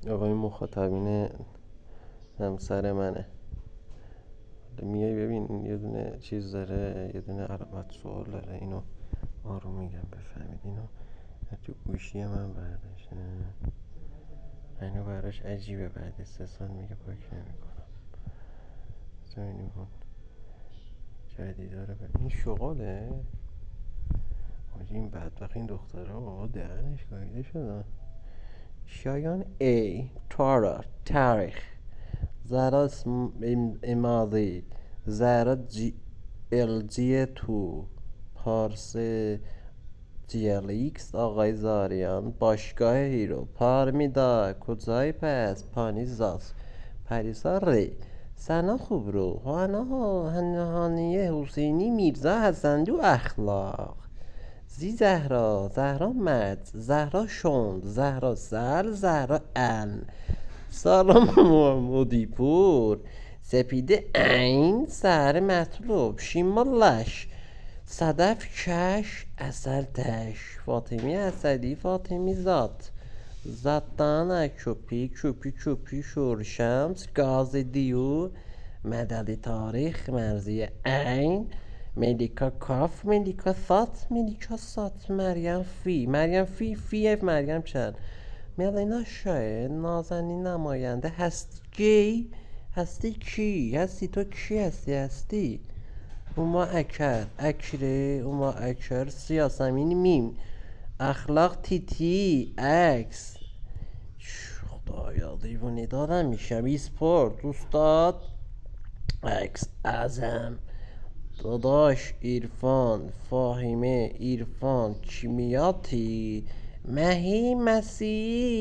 آقای مخاطبین همسر منه. میای ببین این یه دونه چیز داره، یه دونه علامت سوال داره، اینو آروم میگم بفهمید. اینو تو گوشی من برداشته، اینو براش عجیبه، بعد 3 سال میگه پاک نمیکنم. ببینیم اون جدیدا رو ببین. این شغاله حاجی، این بدبخت این دختره بابا دهنش گاییده شدن. شایان ای تارا تاریخ زارا اماضی زارا LG تو پارس GLX آقای زاریان باشگاه هیرو پارمیدا کجای پس پانیزاس پریسا ری سنا خوب رو هانیه حسینی میرزا حسندو اخلاق زهرا مرد زهرا شوند زهرا سر زهرا ان سارا محمودی پور سپیده عین سهر مطلوب شیما لش صدف کش اصل تش فاطمی اسدی فاطمی زاتان کپی شور شمس گاز دیو مدد تاریخ مرزی عین ملیکا کاف ملیکا سات مریم فی مریم چند ملینا شاید نازنین نماینده هستی کی هستی تو کی هستی اوما اکر سیاسمین میم اخلاق تیتی عکس خدایا دیوونی دارم میشم اسپورت استاد عکس ازم داداش عرفان فاهمه عرفان کیمیاتی مهی مسیح